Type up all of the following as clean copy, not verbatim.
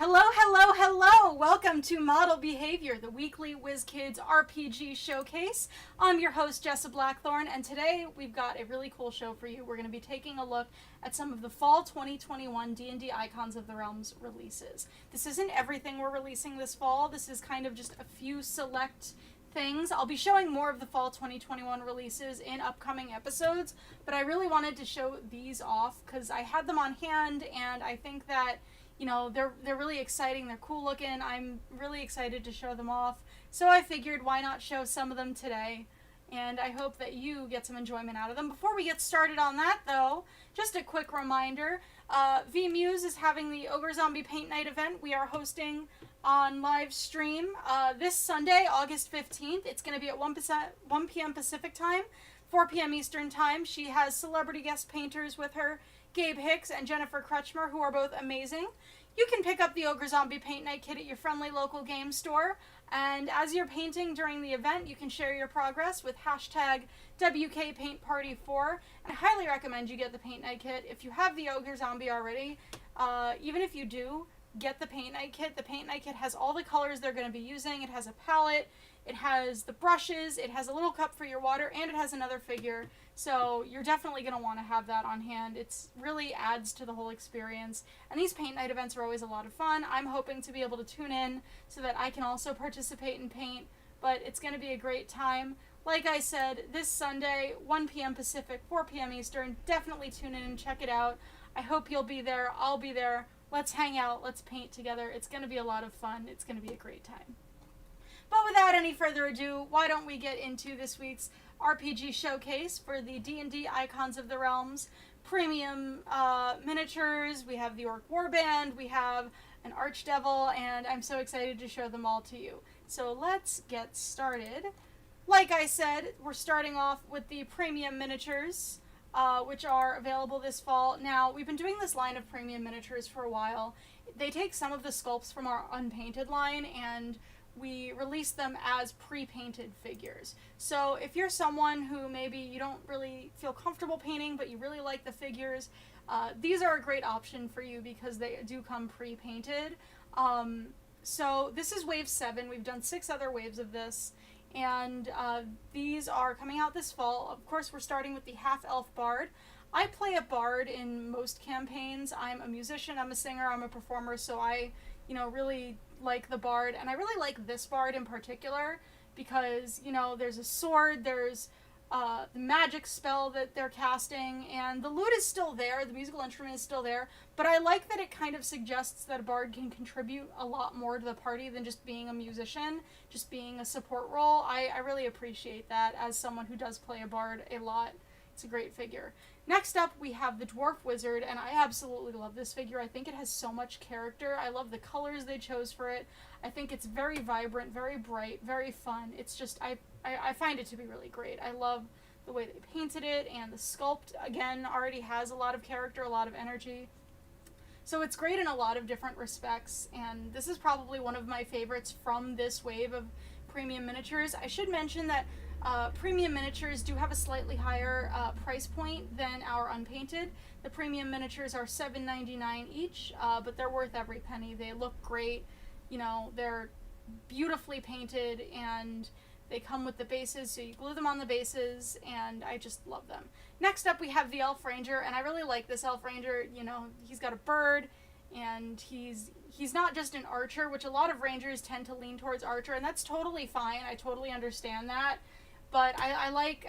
Hello, hello, hello! Welcome to Model Behavior, the weekly WizKids RPG showcase. I'm your host, Jessa Blackthorn, and today we've got a really cool show for you. We're going to be taking a look at some of the fall 2021 D&D Icons of the Realms releases. This isn't everything we're releasing this fall. This is kind of just a few select things. I'll be showing more of the fall 2021 releases in upcoming episodes, but I really wanted to show these off because I had them on hand, and I think that they're really exciting. They're cool looking. I'm really excited to show them off. So I figured, why not show some of them today? And I hope that you get some enjoyment out of them. Before we get started on that, though, just a quick reminder. VMuse is having the Ogre Zombie Paint Night event we are hosting on live stream this Sunday, August 15th. It's going to be at 1 p.m. Pacific time, 4 p.m. Eastern time. She has celebrity guest painters with her, Gabe Hicks and Jennifer Kretschmer, who are both amazing. You can pick up the Ogre Zombie Paint Night kit at your friendly local game store, and as you're painting during the event, you can share your progress with hashtag WKPaintParty4, and I highly recommend you get the Paint Night kit. If you have the Ogre Zombie already, even if you do, get the Paint Night kit. The Paint Night kit has all the colors they're going to be using. It has a palette, it has the brushes, it has a little cup for your water, and it has another figure. So you're definitely going to want to have that on hand. It really adds to the whole experience. And these Paint Night events are always a lot of fun. I'm hoping to be able to tune in so that I can also participate in paint, but it's going to be a great time. Like I said, this Sunday, 1 p.m. Pacific, 4 p.m. Eastern, definitely tune in and check it out. I hope you'll be there. I'll be there. Let's hang out. Let's paint together. It's going to be a lot of fun. It's going to be a great time. But without any further ado, why don't we get into this week's RPG showcase for the D&D Icons of the Realms premium miniatures. We have the Orc Warband, we have an Archdevil, and I'm so excited to show them all to you. So let's get started. Like I said, we're starting off with the premium miniatures, which are available this fall. Now, we've been doing this line of premium miniatures for a while. They take some of the sculpts from our unpainted line, and we release them as pre-painted figures. So if you're someone who maybe you don't really feel comfortable painting, but you really like the figures, these are a great option for you because they do come pre-painted. So this is wave 7. We've done 6 other waves of this, and these are coming out this fall. Of course, we're starting with the half-elf bard. I play a bard in most campaigns. I'm a musician, I'm a singer, I'm a performer, so I really like the bard, and I really like this bard in particular because, there's a sword, there's the magic spell that they're casting, and the lute is still there, the musical instrument is still there, but I like that it kind of suggests that a bard can contribute a lot more to the party than just being a musician, just being a support role. I really appreciate that as someone who does play a bard a lot. It's a great figure. Next up, we have the Dwarf Wizard, and I absolutely love this figure. I think it has so much character. I love the colors they chose for it. I think it's very vibrant, very bright, very fun. It's just, I find it to be really great. I love the way they painted it, and the sculpt, again, already has a lot of character, a lot of energy. So it's great in a lot of different respects, and this is probably one of my favorites from this wave of premium miniatures. I should mention that premium miniatures do have a slightly higher price point than our unpainted. The premium miniatures are $7.99 each, but they're worth every penny. They look great, they're beautifully painted, and they come with the bases, so you glue them on the bases, and I just love them. Next up, we have the Elf Ranger, and I really like this Elf Ranger. He's got a bird, and he's not just an archer, which a lot of rangers tend to lean towards archer, and that's totally fine. I totally understand that. But I like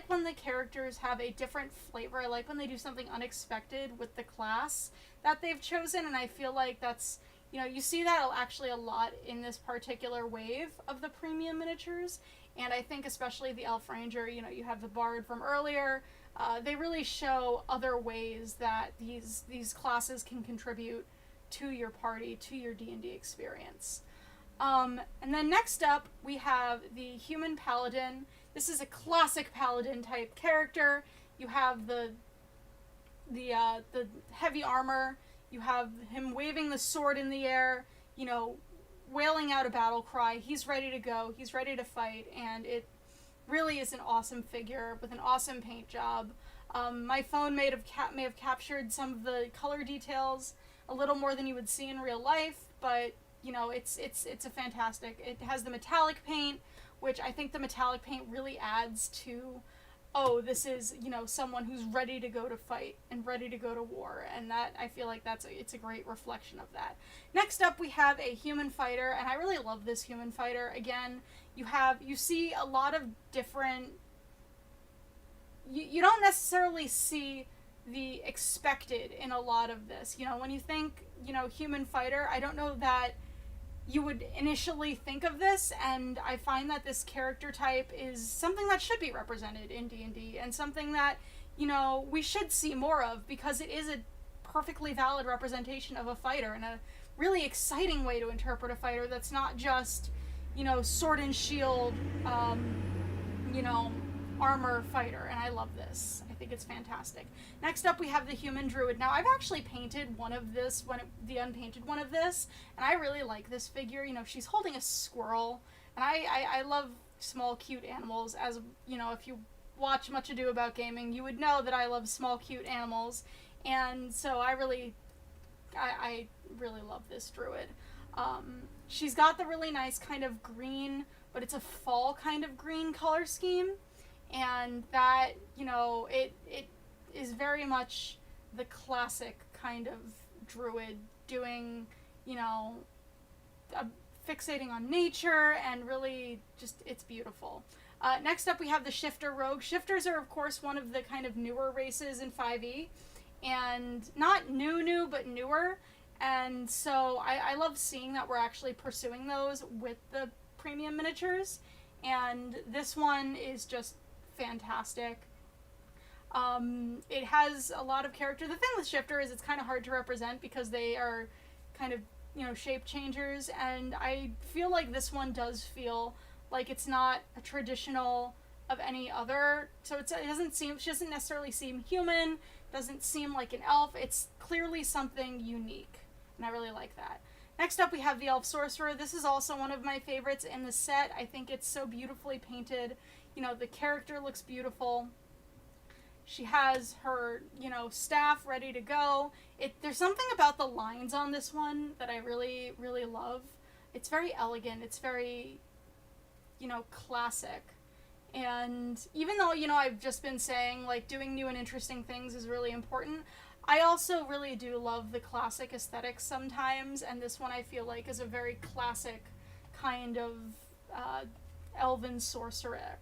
when the characters have a different flavor. I like when they do something unexpected with the class that they've chosen, and I feel like that's, you see that actually a lot in this particular wave of the premium miniatures, and I think especially the Elf Ranger, you have the Bard from earlier, they really show other ways that these classes can contribute to your party, to your D&D experience. And then next up, we have the Human Paladin. This is a classic Paladin type character. You have the heavy armor. You have him waving the sword in the air, wailing out a battle cry. He's ready to go. He's ready to fight, and it really is an awesome figure with an awesome paint job. My phone may have captured some of the color details a little more than you would see in real life, but you know, it's a fantastic. It has the metallic paint, which I think the metallic paint really adds to, oh, this is, you know, someone who's ready to go to fight and ready to go to war, and that, I feel like it's a great reflection of that. Next up, we have a human fighter, and I really love this human fighter. Again, you see a lot of different, you don't necessarily see the expected in a lot of this. You know, when you think, you know, human fighter, I don't know that you would initially think of this, and I find that this character type is something that should be represented in D&D, and something that, you know, we should see more of, because it is a perfectly valid representation of a fighter, and a really exciting way to interpret a fighter that's not just, you know, sword and shield, you know, armor fighter, and I love this. I think it's fantastic. Next up, we have the human druid. Now, I've actually painted one of this, the unpainted one of this, and I really like this figure. You know, she's holding a squirrel, and I love small, cute animals. As, you know, if you watch Much Ado About Gaming, you would know that I love small, cute animals, and so I really love this druid. She's got the really nice kind of green, but it's a fall kind of green color scheme. And that, you know, it is very much the classic kind of druid doing, you know, fixating on nature, and really just, it's beautiful. Next up, we have the shifter rogue. Shifters are, of course, one of the kind of newer races in 5e, and not new, but newer. And so I love seeing that we're actually pursuing those with the premium miniatures, and this one is just fantastic. It has a lot of character. The thing with shifter is it's kind of hard to represent because they are kind of, you know, shape changers, and I feel like this one does feel like it's not a traditional of any other. So she doesn't necessarily seem human, doesn't seem like an elf. It's clearly something unique, and I really like that. Next up, we have the elf sorcerer. This is also one of my favorites in the set. I think it's so beautifully painted. You know, the character looks beautiful. She has her, you know, staff ready to go. There's something about the lines on this one that I really, really love. It's very elegant. It's very, you know, classic. And even though, you know, I've just been saying, like, doing new and interesting things is really important, I also really do love the classic aesthetics sometimes, and this one I feel like is a very classic kind of elven sorcerer,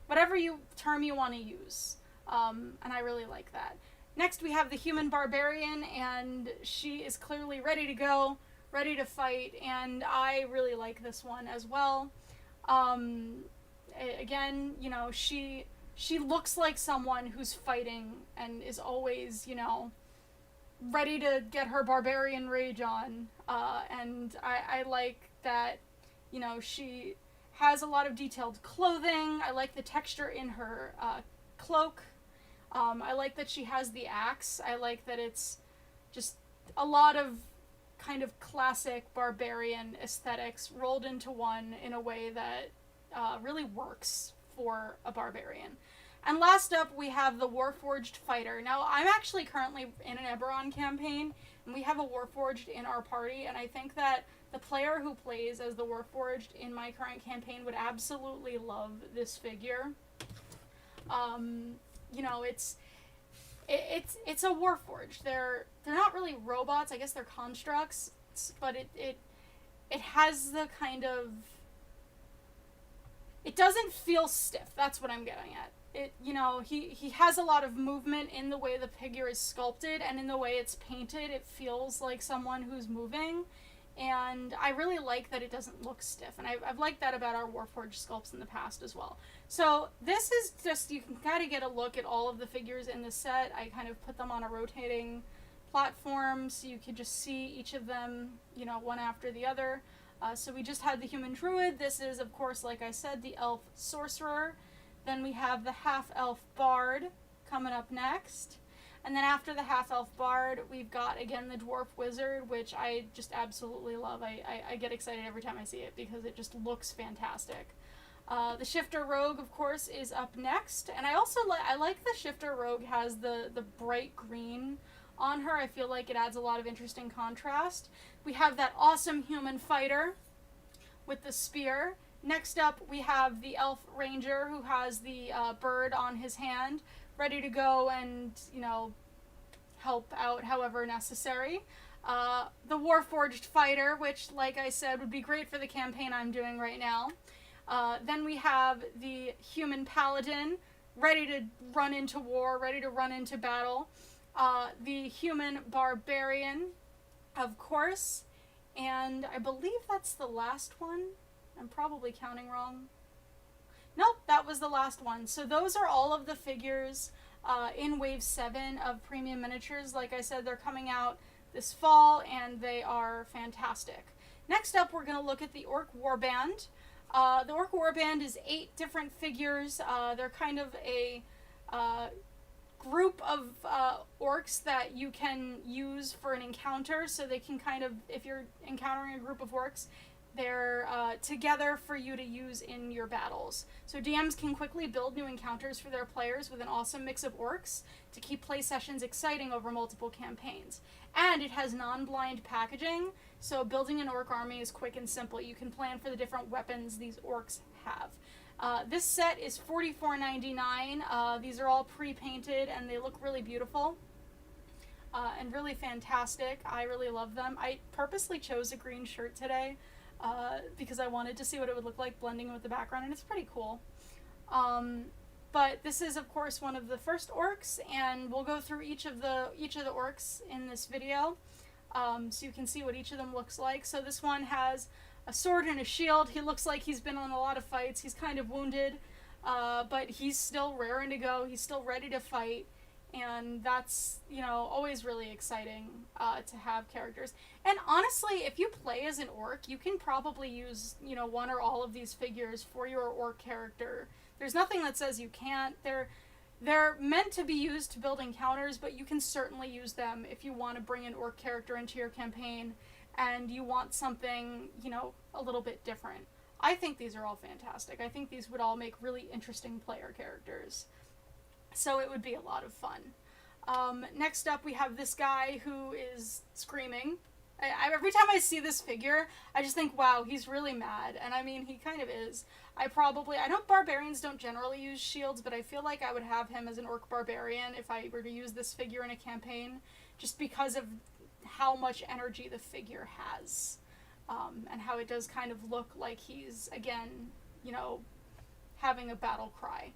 whatever term you want to use, and I really like that. Next, we have the human barbarian, and she is clearly ready to go, ready to fight, and I really like this one as well. Again, you know, she looks like someone who's fighting and is always, you know, ready to get her barbarian rage on, and I like that, you know, she has a lot of detailed clothing. I like the texture in her cloak. I like that she has the axe. I like that it's just a lot of kind of classic barbarian aesthetics rolled into one in a way that really works for a barbarian. And last up, we have the Warforged fighter. Now, I'm actually currently in an Eberron campaign, and we have a Warforged in our party, and I think that the player who plays as the Warforged in my current campaign would absolutely love this figure. You know, it's a Warforged. They're not really robots. I guess they're constructs, but it has the kind of, it doesn't feel stiff. That's what I'm getting at. You know, he has a lot of movement in the way the figure is sculpted, and in the way it's painted, it feels like someone who's moving. And I really like that it doesn't look stiff, and I've liked that about our Warforged sculpts in the past as well. So this is just, you can kind of get a look at all of the figures in the set. I kind of put them on a rotating platform so you could just see each of them, you know, one after the other. So we just had the human druid. This is, of course, like I said, the elf sorcerer. Then we have the half-elf bard coming up next. And then after the half-elf bard, we've got, again, the dwarf wizard, which I just absolutely love. I get excited every time I see it because it just looks fantastic. The shifter rogue, of course, is up next. And I also I like the shifter rogue has the bright green on her. I feel like it adds a lot of interesting contrast. We have that awesome human fighter with the spear. Next up, we have the elf ranger who has the bird on his hand, ready to go and, you know, help out however necessary. The Warforged fighter, which, like I said, would be great for the campaign I'm doing right now. Then we have the human paladin, ready to run into war, ready to run into battle. The human barbarian, of course. And I believe that's the last one. I'm probably counting wrong. Nope, that was the last one. So those are all of the figures in Wave 7 of Premium Miniatures. Like I said, they're coming out this fall, and they are fantastic. Next up, we're going to look at the Orc Warband. The Orc Warband is 8 different figures. They're kind of a group of orcs that you can use for an encounter, so they can kind of, if you're encountering a group of orcs, they're together for you to use in your battles. So DMs can quickly build new encounters for their players with an awesome mix of orcs to keep play sessions exciting over multiple campaigns. And it has non-blind packaging, so building an orc army is quick and simple. You can plan for the different weapons these orcs have. This set is $44.99. These are all pre-painted and they look really beautiful and really fantastic. I really love them. I purposely chose a green shirt today because I wanted to see what it would look like blending with the background, and it's pretty cool. But this is, of course, one of the first orcs, and we'll go through each of the orcs in this video, so you can see what each of them looks like. So this one has a sword and a shield. He looks like he's been on a lot of fights. He's kind of wounded, but he's still raring to go. He's still ready to fight, and that's, you know, always really exciting to have characters. And honestly, if you play as an orc, you can probably use, you know, one or all of these figures for your orc character. There's nothing that says you can't. They're meant to be used to build encounters, but you can certainly use them if you want to bring an orc character into your campaign and you want something, you know, a little bit different. I think these are all fantastic. I think these would all make really interesting player characters. So it would be a lot of fun. Next up, we have this guy who is screaming. Every time I see this figure, I just think, wow, he's really mad. And I mean, he kind of is. I know barbarians don't generally use shields, but I feel like I would have him as an orc barbarian if I were to use this figure in a campaign, just because of how much energy the figure has. And how it does kind of look like he's, again, you know, having a battle cry.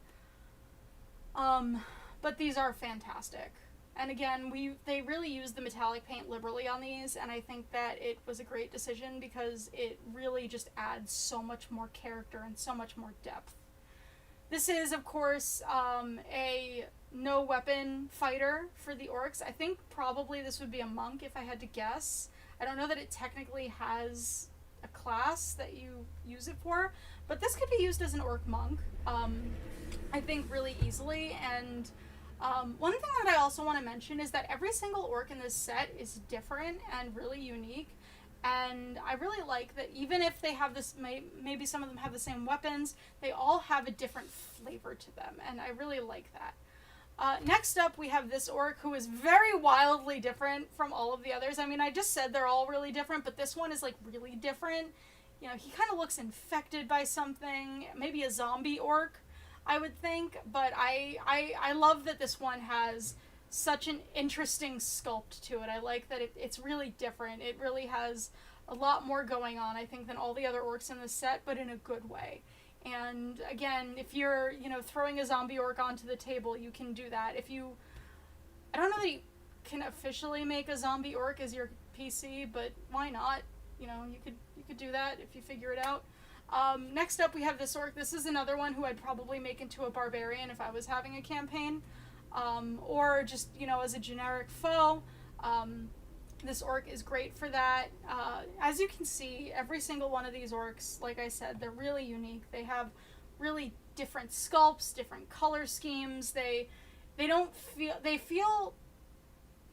But these are fantastic. And again, they really used the metallic paint liberally on these, and I think that it was a great decision because it really just adds so much more character and so much more depth. This is, of course, a no-weapon fighter for the orcs. I think probably this would be a monk if I had to guess. I don't know that it technically has a class that you use it for, but this could be used as an orc monk, I think, really easily. And one thing that I also want to mention is that every single orc in this set is different and really unique, and I really like that even if they have this, maybe some of them have the same weapons, they all have a different flavor to them, and I really like that. Next up, we have this orc who is very wildly different from all of the others. I mean, I just said they're all really different, but this one is, like, really different. You know, he kind of looks infected by something, maybe a zombie orc, I would think, but I love that this one has such an interesting sculpt to it. I like that it's really different. It really has a lot more going on, I think, than all the other orcs in this set, but in a good way. And again, if you're, you know, throwing a zombie orc onto the table, you can do that. I don't know that you can officially make a zombie orc as your PC, but why not? You know, you could do that if you figure it out. Next up, we have this orc. This is another one who I'd probably make into a barbarian if I was having a campaign, or just, you know, as a generic foe. This orc is great for that. As you can see, every single one of these orcs, like I said, they're really unique. They have really different sculpts, different color schemes. They feel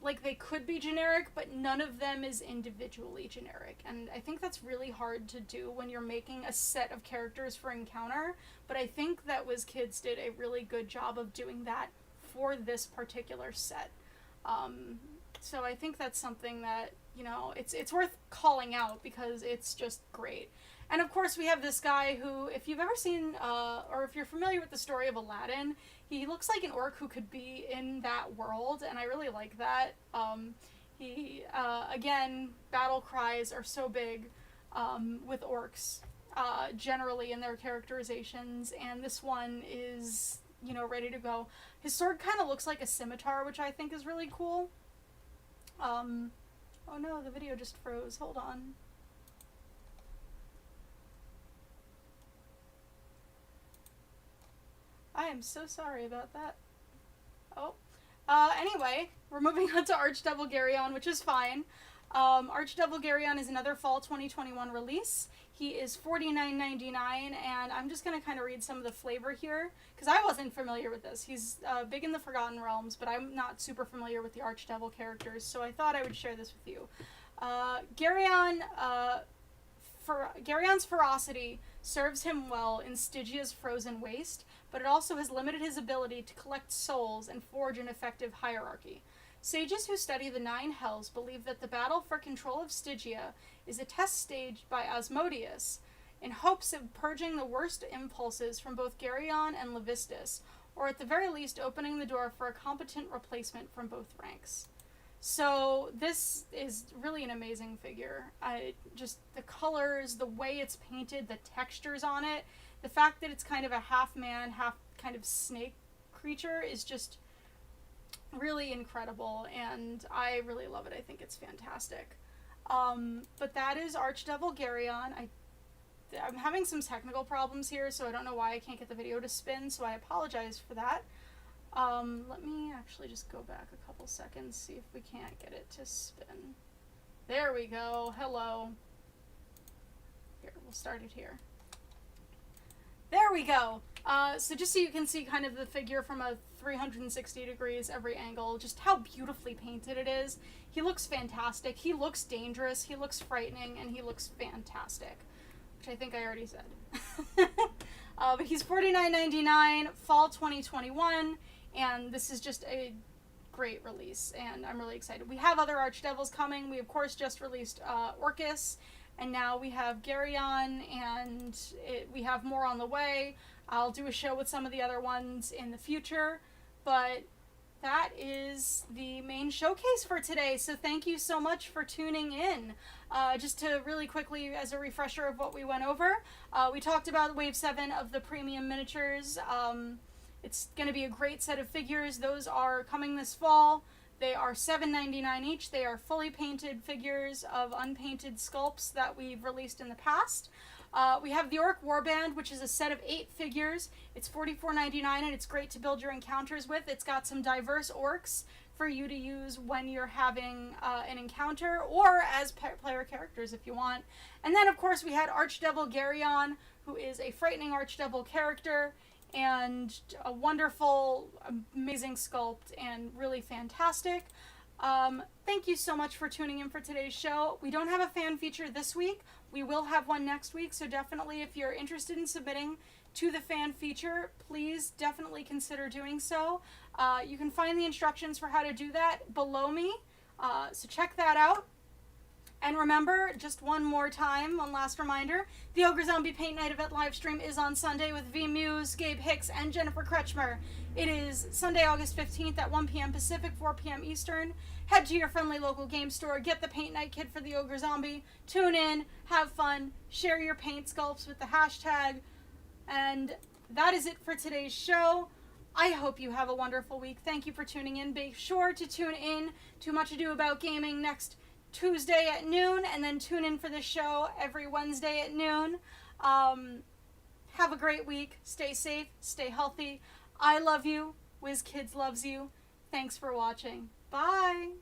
like they could be generic, but none of them is individually generic. And I think that's really hard to do when you're making a set of characters for Encounter, but I think that WizKids did a really good job of doing that for this particular set. So I think that's something that, you know, it's worth calling out because it's just great. And of course we have this guy who, if you've ever seen, or if you're familiar with the story of Aladdin, he looks like an orc who could be in that world, and I really like that. Again, battle cries are so big with orcs, generally in their characterizations, and this one is, you know, ready to go. His sword kind of looks like a scimitar, which I think is really cool. Oh no, the video just froze. Hold on. I am so sorry about that. Oh. Anyway, we're moving on to Archdevil Garyon, which is fine. Archdevil Garyon is another fall 2021 release. He is $49.99, and I'm just going to kind of read some of the flavor here, because I wasn't familiar with this. He's big in the Forgotten Realms, but I'm not super familiar with the Archdevil characters, so I thought I would share this with you. Garyon's ferocity serves him well in Stygia's frozen waste, but it also has limited his ability to collect souls and forge an effective hierarchy. Sages who study the Nine Hells believe that the battle for control of Stygia is a test staged by Asmodeus in hopes of purging the worst impulses from both Garyon and Levistus, or at the very least opening the door for a competent replacement from both ranks. So this is really an amazing figure. Just the colors, the way it's painted, the textures on it, the fact that it's kind of a half man, half kind of snake creature is just really incredible, and I really love it. I think it's fantastic. But that is Archdevil Garyon. I'm having some technical problems here, so I don't know why I can't get the video to spin, so I apologize for that. Let me actually just go back a couple seconds, see if we can't get it to spin. There we go. Hello. Here, we'll start it here. There we go. So just so you can see kind of the figure from a 360 degrees every angle, just how beautifully painted it is. He looks fantastic. He looks dangerous. He looks frightening, and he looks fantastic, which I think I already said. But he's $49.99, fall 2021, and this is just a great release, and I'm really excited. We have other Archdevils coming. We, of course, just released Orcus, and now we have Garyon, and we have more on the way. I'll do a show with some of the other ones in the future, but that is the main showcase for today, so thank you so much for tuning in. Just to really quickly, as a refresher of what we went over, we talked about Wave 7 of the premium miniatures. It's going to be a great set of figures. Those are coming this fall. They are $7.99 each. They are fully painted figures of unpainted sculpts that we've released in the past. We have the Orc Warband, which is a set of 8 figures. It's $44.99, and it's great to build your encounters with. It's got some diverse orcs for you to use when you're having an encounter, or as player characters if you want. And then, of course, we had Archdevil Garyon, who is a frightening Archdevil character, and a wonderful, amazing sculpt, and really fantastic. Thank you so much for tuning in for today's show. We don't have a fan feature this week. We will have one next week, so definitely if you're interested in submitting to the fan feature, please definitely consider doing so. You can find the instructions for how to do that below me, so check that out. And remember, just one more time, one last reminder, the Ogre Zombie Paint Night event livestream is on Sunday with V Muse, Gabe Hicks, and Jennifer Kretschmer. It is Sunday, August 15th at 1 p.m. Pacific, 4 p.m. Eastern. Head to your friendly local game store, get the Paint Night kit for the Ogre Zombie, tune in, have fun, share your paint sculpts with the hashtag, and that is it for today's show. I hope you have a wonderful week. Thank you for tuning in. Be sure to tune in to Much Ado About Gaming next Tuesday at noon, and then tune in for the show every Wednesday at noon. Have a great week. Stay safe. Stay healthy. I love you. WizKids loves you. Thanks for watching. Bye.